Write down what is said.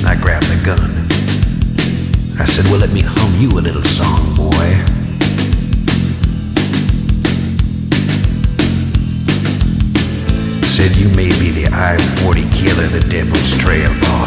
I grabbed the gun. I said, well, let me hum you a little song, boy. Said, you may be the I-40 killer, the devil's trail boy.